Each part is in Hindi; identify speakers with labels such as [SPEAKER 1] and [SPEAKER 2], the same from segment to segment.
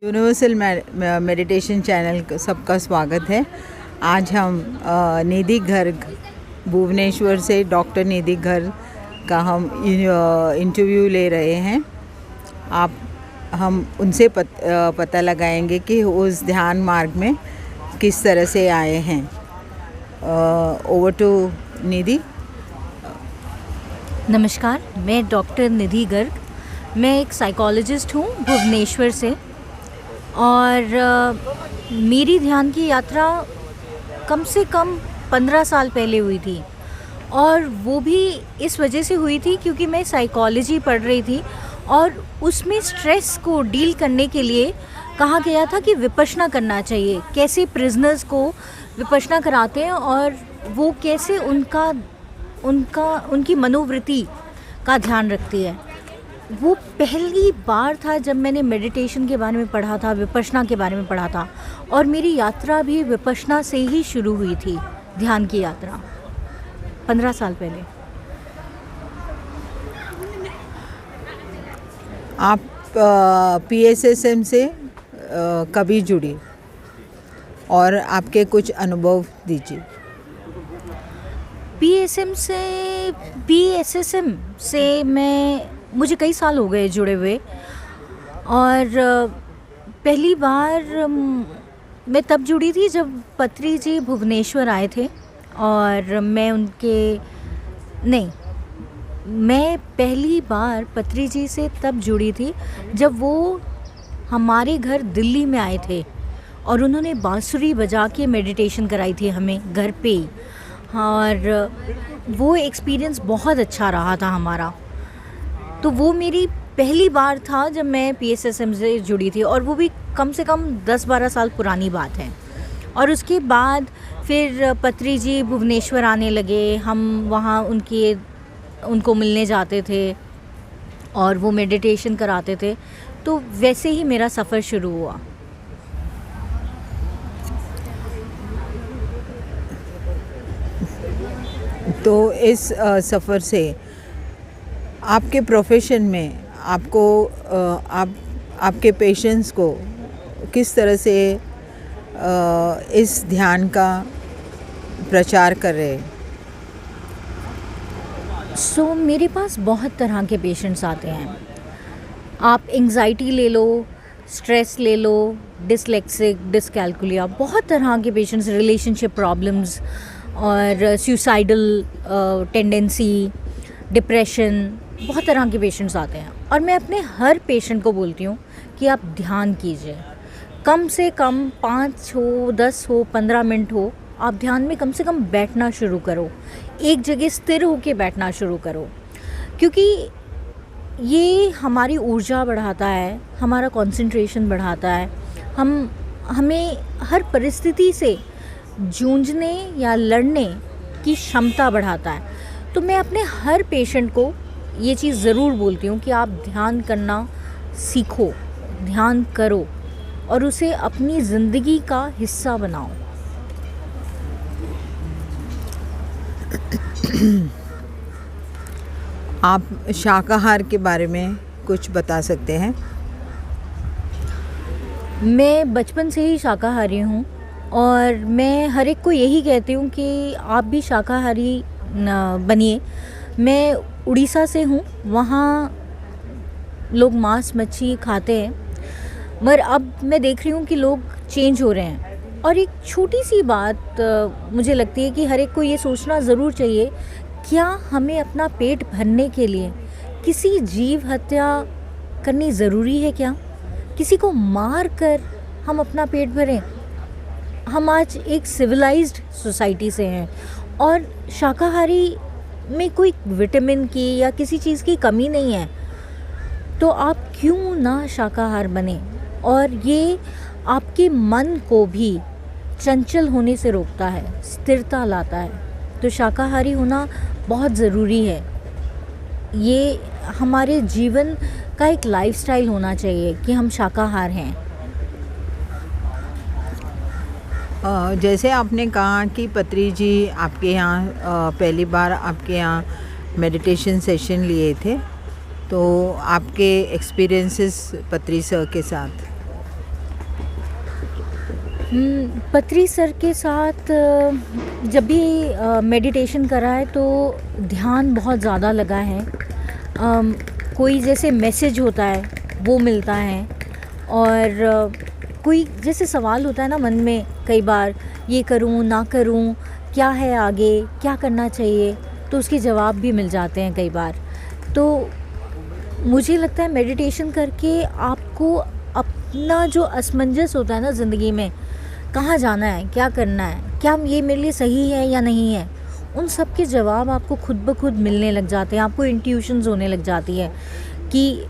[SPEAKER 1] यूनिवर्सल मेडिटेशन चैनल का सबका स्वागत है। आज हम निधि गर्ग भुवनेश्वर से डॉक्टर निधि गर्ग का हम इंटरव्यू ले रहे हैं। हम उनसे पता लगाएंगे कि उस ध्यान मार्ग में किस तरह से आए हैं। ओवर टू निधि।
[SPEAKER 2] नमस्कार, मैं डॉक्टर निधि गर्ग। मैं एक साइकोलॉजिस्ट हूँ भुवनेश्वर से और मेरी ध्यान की यात्रा कम से कम 15 साल पहले हुई थी और वो भी इस वजह से हुई थी क्योंकि मैं साइकोलॉजी पढ़ रही थी और उसमें स्ट्रेस को डील करने के लिए कहा गया था कि विपश्यना करना चाहिए। कैसे प्रिजनर्स को विपश्यना कराते हैं और वो कैसे उनकी मनोवृत्ति का ध्यान रखती है। वो पहली बार था जब मैंने मेडिटेशन के बारे में पढ़ा था, विपश्यना के बारे में पढ़ा था और मेरी यात्रा भी विपश्यना से ही शुरू हुई थी, ध्यान की यात्रा 15 साल पहले।
[SPEAKER 1] आप PSSM से कभी जुड़ी और आपके कुछ अनुभव दीजिए।
[SPEAKER 2] PSSM से मुझे कई साल हो गए जुड़े हुए और पहली बार मैं तब जुड़ी थी जब पत्री जी भुवनेश्वर आए थे और मैं पहली बार पत्री जी से तब जुड़ी थी जब वो हमारे घर दिल्ली में आए थे और उन्होंने बांसुरी बजा के मेडिटेशन कराई थी हमें घर पे ही। और वो एक्सपीरियंस बहुत अच्छा रहा था हमारा। तो वो मेरी पहली बार था जब मैं PSSM से जुड़ी थी और वो भी कम से कम 10-12 साल पुरानी बात है। और उसके बाद फिर पत्री जी भुवनेश्वर आने लगे, हम वहाँ उनको मिलने जाते थे और वो मेडिटेशन कराते थे। तो वैसे ही मेरा सफ़र शुरू हुआ।
[SPEAKER 1] तो इस सफ़र से आपके प्रोफेशन में आपके पेशेंट्स को किस तरह से इस ध्यान का प्रचार कर रहे हैं?
[SPEAKER 2] मेरे पास बहुत तरह के पेशेंट्स आते हैं। आप एंग्जाइटी ले लो, स्ट्रेस ले लो, डिसलेक्सिक, डिसकैल्कुलिया, बहुत तरह के पेशेंट्स, रिलेशनशिप प्रॉब्लम्स और सुसाइडल टेंडेंसी, डिप्रेशन, बहुत तरह के पेशेंट्स आते हैं। और मैं अपने हर पेशेंट को बोलती हूँ कि आप ध्यान कीजिए। कम से कम 5 हो, 10 हो, 15 मिनट हो, आप ध्यान में कम से कम बैठना शुरू करो। एक जगह स्थिर होकर बैठना शुरू करो क्योंकि ये हमारी ऊर्जा बढ़ाता है, हमारा कंसंट्रेशन बढ़ाता है, हमें हर परिस्थिति से जूझने या लड़ने की क्षमता बढ़ाता है। तो मैं अपने हर पेशेंट को ये चीज़ ज़रूर बोलती हूँ कि आप ध्यान करना सीखो, ध्यान करो और उसे अपनी ज़िंदगी का हिस्सा बनाओ।
[SPEAKER 1] आप शाकाहार के बारे में कुछ बता सकते हैं?
[SPEAKER 2] मैं बचपन से ही शाकाहारी हूँ और मैं हर एक को यही कहती हूँ कि आप भी शाकाहारी बनिए। मैं उड़ीसा से हूँ, वहाँ लोग मांस मच्छी खाते हैं मगर अब मैं देख रही हूँ कि लोग चेंज हो रहे हैं। और एक छोटी सी बात मुझे लगती है कि हर एक को ये सोचना ज़रूर चाहिए, क्या हमें अपना पेट भरने के लिए किसी जीव हत्या करनी ज़रूरी है? क्या किसी को मार कर हम अपना पेट भरें? हम आज एक सिविलाइज्ड सोसाइटी से हैं और शाकाहारी में कोई विटामिन की या किसी चीज़ की कमी नहीं है। तो आप क्यों ना शाकाहार बने? और ये आपके मन को भी चंचल होने से रोकता है, स्थिरता लाता है। तो शाकाहारी होना बहुत ज़रूरी है। ये हमारे जीवन का एक लाइफस्टाइल होना चाहिए कि हम शाकाहार हैं।
[SPEAKER 1] जैसे आपने कहा कि पत्री जी आपके यहाँ पहली बार आपके यहाँ मेडिटेशन सेशन लिए थे, तो आपके एक्सपीरियंसेस पत्री सर के साथ?
[SPEAKER 2] पत्री सर के साथ जब भी मेडिटेशन करा है तो ध्यान बहुत ज़्यादा लगा है। कोई जैसे मैसेज होता है वो मिलता है, और कोई जैसे सवाल होता है ना मन में कई बार, ये करूं ना करूं, क्या है आगे, क्या करना चाहिए, तो उसके जवाब भी मिल जाते हैं कई बार। तो मुझे लगता है मेडिटेशन करके आपको अपना जो असमंजस होता है ना ज़िंदगी में, कहाँ जाना है, क्या करना है, क्या ये मेरे लिए सही है या नहीं है, उन सब के जवाब आपको खुद ब खुद मिलने लग जाते हैं। आपको इंट्यूशंस होने लग जाती है कि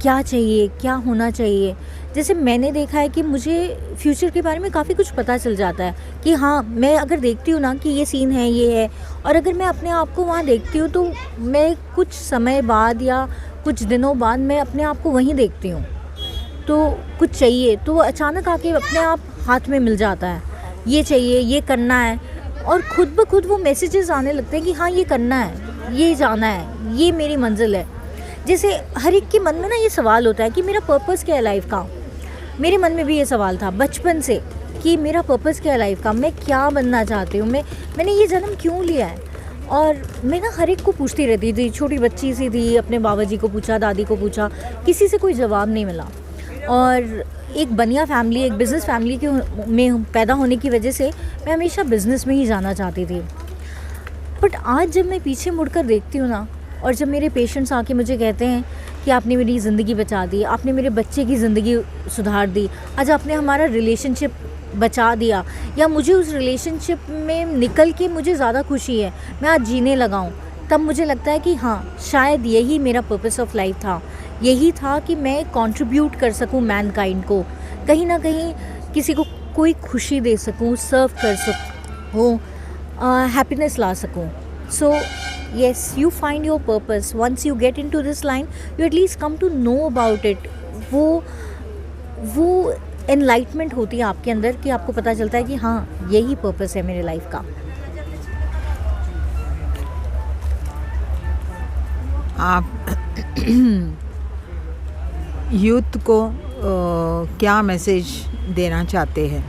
[SPEAKER 2] क्या चाहिए, क्या होना चाहिए। जैसे मैंने देखा है कि मुझे फ्यूचर के बारे में काफ़ी कुछ पता चल जाता है कि हाँ, मैं अगर देखती हूँ ना कि ये सीन है, ये है, और अगर मैं अपने आप को वहाँ देखती हूँ तो मैं कुछ समय बाद या कुछ दिनों बाद मैं अपने आप को वहीं देखती हूँ। तो कुछ चाहिए तो वो अचानक आके अपने आप हाथ में मिल जाता है, ये चाहिए, ये करना है, और खुद ब खुद वो मैसेजेस आने लगते हैं कि हाँ ये करना है, ये जाना है, ये मेरी मंजिल है। जैसे हर एक के मन में ना ये सवाल होता है कि मेरा पर्पस क्या है लाइफ का। मेरे मन में भी ये सवाल था बचपन से कि मेरा पर्पस क्या है लाइफ का, मैं क्या बनना चाहती हूँ, मैंने ये जन्म क्यों लिया है। और मैं ना हर एक को पूछती रहती थी, छोटी बच्ची सी थी, अपने बाबा जी को पूछा, दादी को पूछा, किसी से कोई जवाब नहीं मिला। और एक बनिया फैमिली, एक बिज़नेस फैमिली के में पैदा होने की वजह से मैं हमेशा बिज़नेस में ही जाना चाहती थी। बट आज जब मैं पीछे मुड़कर देखती हूँ ना, और जब मेरे पेशेंट्स आके मुझे कहते हैं कि आपने मेरी ज़िंदगी बचा दी, आपने मेरे बच्चे की ज़िंदगी सुधार दी, आज आपने हमारा रिलेशनशिप बचा दिया, या मुझे उस रिलेशनशिप में निकल के मुझे ज़्यादा खुशी है, मैं आज जीने लगा हूँ, तब मुझे लगता है कि हाँ, शायद यही मेरा पर्पस ऑफ लाइफ था। यही था कि मैं कंट्रीब्यूट कर सकूं मैनकाइंड को, कहीं ना कहीं किसी को कोई खुशी दे सकूं, सर्व कर सकूं, हैप्पीनेस ला सकूं। So yes, you find your purpose once you get into this line, you at least come to know about it. वो एनलाइटमेंट होती है आपके अंदर कि आपको पता चलता है कि हाँ, यही पर्पस है मेरे लाइफ का।
[SPEAKER 1] आप यूथ को क्या मैसेज देना चाहते हैं?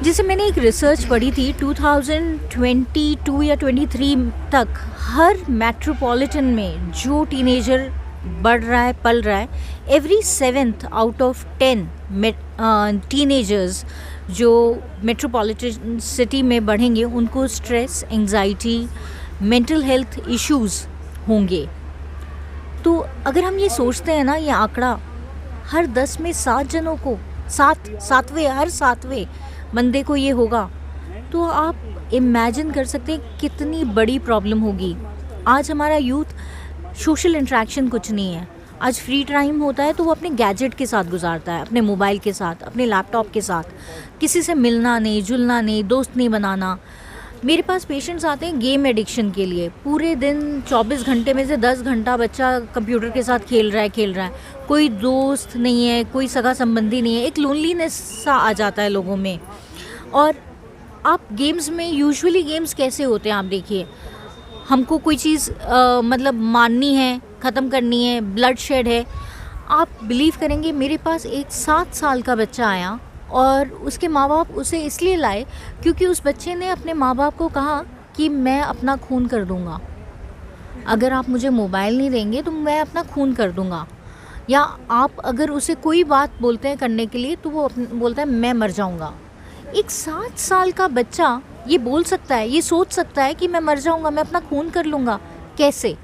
[SPEAKER 2] जैसे मैंने एक रिसर्च पढ़ी थी 2022 या 23 तक, हर मेट्रोपॉलिटन में जो टीनेजर बढ़ रहा है, पल रहा है, every 7th out of 10 teenagers जो मेट्रोपॉलिटन सिटी में बढ़ेंगे उनको stress, anxiety, mental health issues होंगे। तो अगर हम ये सोचते हैं ना, ये आंकड़ा हर 10 में 7 जनों को, हर सातवें बंदे को ये होगा, तो आप इमेजिन कर सकते हैं कितनी बड़ी प्रॉब्लम होगी। आज हमारा यूथ, सोशल इंटरेक्शन कुछ नहीं है। आज फ्री टाइम होता है तो वो अपने गैजेट के साथ गुजारता है, अपने मोबाइल के साथ, अपने लैपटॉप के साथ, किसी से मिलना नहीं, जुलना नहीं, दोस्त नहीं बनाना। मेरे पास पेशेंट्स आते हैं गेम एडिक्शन के लिए, पूरे दिन 24 घंटे में से 10 घंटा बच्चा कंप्यूटर के साथ खेल रहा है, कोई दोस्त नहीं है, कोई सगा संबंधी नहीं है, एक लोनलीनेस सा आ जाता है लोगों में। और आप गेम्स में, यूजुअली गेम्स कैसे होते हैं आप देखिए, हमको कोई चीज़ मतलब मारनी है, ख़त्म करनी है, ब्लड शेड है। आप बिलीव करेंगे, मेरे पास एक 7 साल का बच्चा आया और उसके माँ बाप उसे इसलिए लाए क्योंकि उस बच्चे ने अपने माँ बाप को कहा कि मैं अपना खून कर दूंगा, अगर आप मुझे मोबाइल नहीं देंगे तो मैं अपना खून कर दूंगा। या आप अगर उसे कोई बात बोलते हैं करने के लिए तो वो बोलता है मैं मर जाऊंगा। एक 7 साल का बच्चा ये बोल सकता है, ये सोच सकता है कि मैं मर जाऊंगा, मैं अपना खून कर लूँगा। कैसे?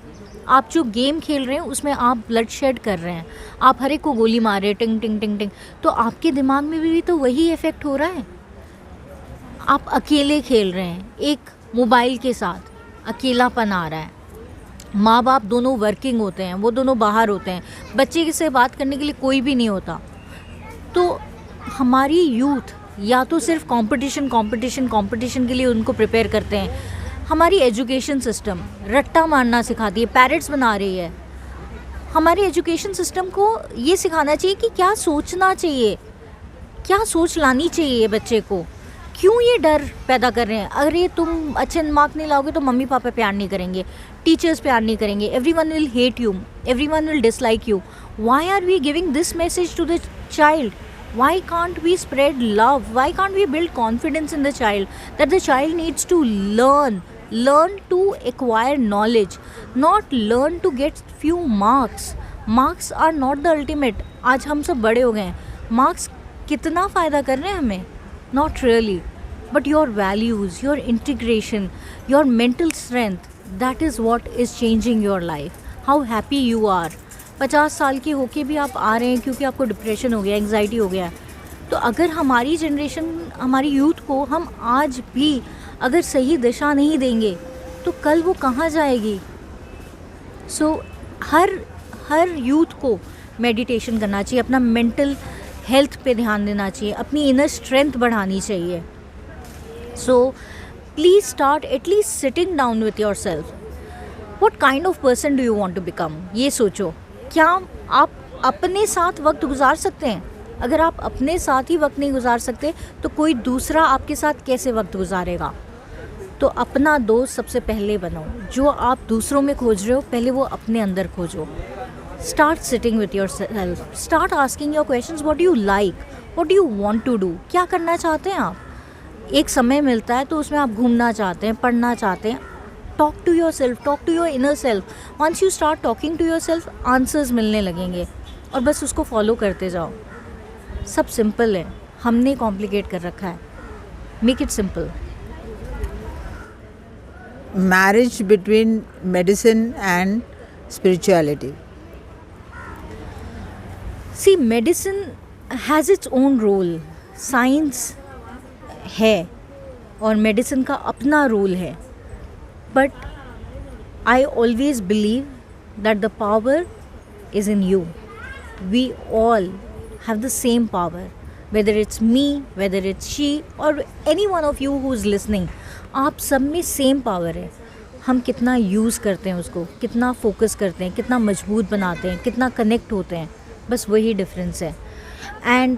[SPEAKER 2] आप जो गेम खेल रहे हैं उसमें आप ब्लड शेड कर रहे हैं, आप हर एक को गोली मार रहे हैं, टिंग टिंग टिंग टिंग, तो आपके दिमाग में भी तो वही इफ़ेक्ट हो रहा है। आप अकेले खेल रहे हैं, एक मोबाइल के साथ अकेलापन आ रहा है। माँ बाप दोनों वर्किंग होते हैं, वो दोनों बाहर होते हैं, बच्चे से बात करने के लिए कोई भी नहीं होता। तो हमारी यूथ या तो सिर्फ कंपटीशन के लिए उनको प्रिपेयर करते हैं। हमारी एजुकेशन सिस्टम रट्टा मारना सिखाती है, पैरेट्स बना रही है। हमारे एजुकेशन सिस्टम को ये सिखाना चाहिए कि क्या सोचना चाहिए, क्या सोच लानी चाहिए बच्चे को। क्यों ये डर पैदा कर रहे हैं? अरे तुम अच्छे मार्क नहीं लाओगे तो मम्मी पापा प्यार नहीं करेंगे, टीचर्स प्यार नहीं करेंगे, everyone will hate you, everyone will dislike you. Why are we giving this message to the child? Why can't we spread love? Why can't we build confidence in the child, that the child needs to learn to acquire knowledge, not learn to get few marks. Marks are not the ultimate. आज हम सब बड़े हो गए हैं, marks कितना फ़ायदा कर रहे हैं हमें? Not really. But your values, your integration, your mental strength, that is what is changing your life. How happy you are. 50 साल के होके भी आप आ रहे हैं क्योंकि आपको डिप्रेशन हो गया, एंग्जाइटी हो गया. तो अगर हमारी जनरेशन, हमारी यूथ को हम आज भी अगर सही दिशा नहीं देंगे तो कल वो कहाँ जाएगी? सो हर यूथ को मेडिटेशन करना चाहिए, अपना मेंटल हेल्थ पे ध्यान देना चाहिए, अपनी इनर स्ट्रेंथ बढ़ानी चाहिए. So please start at least sitting down with yourself. What kind of person do you want to become? ये सोचो, क्या आप अपने साथ वक्त गुजार सकते हैं? अगर आप अपने साथ ही वक्त नहीं गुजार सकते तो कोई दूसरा आपके साथ कैसे वक्त गुजारेगा? तो अपना दोस्त सबसे पहले बनो. जो आप दूसरों में खोज रहे हो, पहले वो अपने अंदर खोजो. Start sitting with yourself, start asking your questions. What do you like, what do you want to do? क्या करना चाहते हैं आप? एक समय मिलता है तो उसमें आप घूमना चाहते हैं, पढ़ना चाहते हैं. Talk to yourself, talk to your inner self. Once you start talking to yourself, answers मिलने लगेंगे और बस उसको फॉलो करते जाओ. सब सिंपल है, हमने कॉम्प्लिकेट कर रखा है. Make it simple.
[SPEAKER 1] Marriage between medicine and spirituality.
[SPEAKER 2] See medicine has its own role. Science है और मेडिसिन का अपना रोल है. But I always believe that the power is in you. We all have the same power, whether it's me, whether it's she, or any one of you who is listening. आप सब में सेम पावर है. हम कितना यूज़ करते हैं उसको, कितना फोकस करते हैं, कितना मजबूत बनाते हैं, कितना कनेक्ट होते हैं, बस वही डिफरेंस है. एंड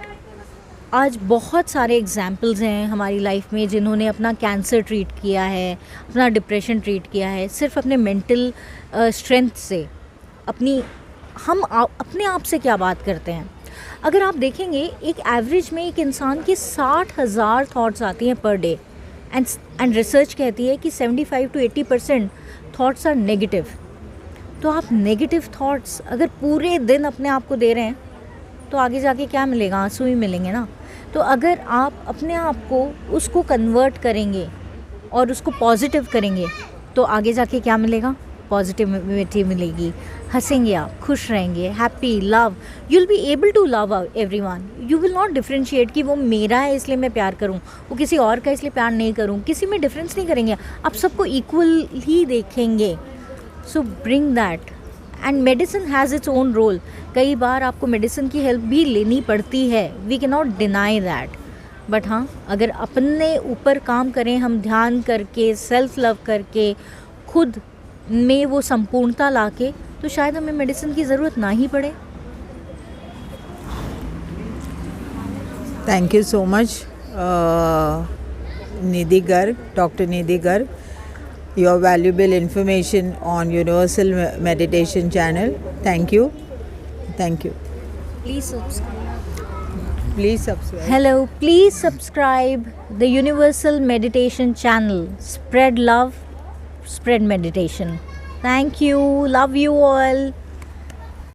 [SPEAKER 2] आज बहुत सारे एग्जाम्पल्स हैं हमारी लाइफ में जिन्होंने अपना कैंसर ट्रीट किया है, अपना डिप्रेशन ट्रीट किया है, सिर्फ अपने मेंटल स्ट्रेंथ से. अपने आप से क्या बात करते हैं? अगर आप देखेंगे, एक एवरेज में एक इंसान की 60,000 थाट्स आती हैं पर डे. एंड रिसर्च कहती है कि 75 to 80% थाट्स आर नेगेटिव. तो आप नेगेटिव थाट्स अगर पूरे दिन अपने आप को दे रहे हैं तो आगे जाके क्या मिलेगा? आंसू ही मिलेंगे ना. तो अगर आप अपने आप को उसको कन्वर्ट करेंगे और उसको पॉजिटिव करेंगे तो आगे जाके क्या मिलेगा? पॉजिटिविटी मिलेगी. हंसेंगे आप, खुश रहेंगे, happy, love. You will be able to love everyone. You will not differentiate कि वो मेरा है इसलिए मैं प्यार करूं, वो किसी और का इसलिए प्यार नहीं करूं. किसी में डिफरेंस नहीं करेंगे, आप सबको इक्वल ही देखेंगे. So bring that. And medicine has its own role. कई बार आपको मेडिसिन की हेल्प भी लेनी पड़ती है. We can not deny that. But हाँ, अगर अपने ऊपर काम करें हम, ध्यान करके, सेल्फ लव करके, खुद में वो संपूर्णता लाके, तो शायद हमें मेडिसिन की ज़रूरत ना ही पड़े.
[SPEAKER 1] Thank you so much, Nidhi Garg, Dr. Nidhi Garg. Your valuable information on Universal Meditation channel. Thank you. Thank you.
[SPEAKER 2] Please subscribe.
[SPEAKER 1] Please subscribe.
[SPEAKER 2] Hello, please subscribe the Universal Meditation channel. Spread love, spread meditation. Thank you. Love you all.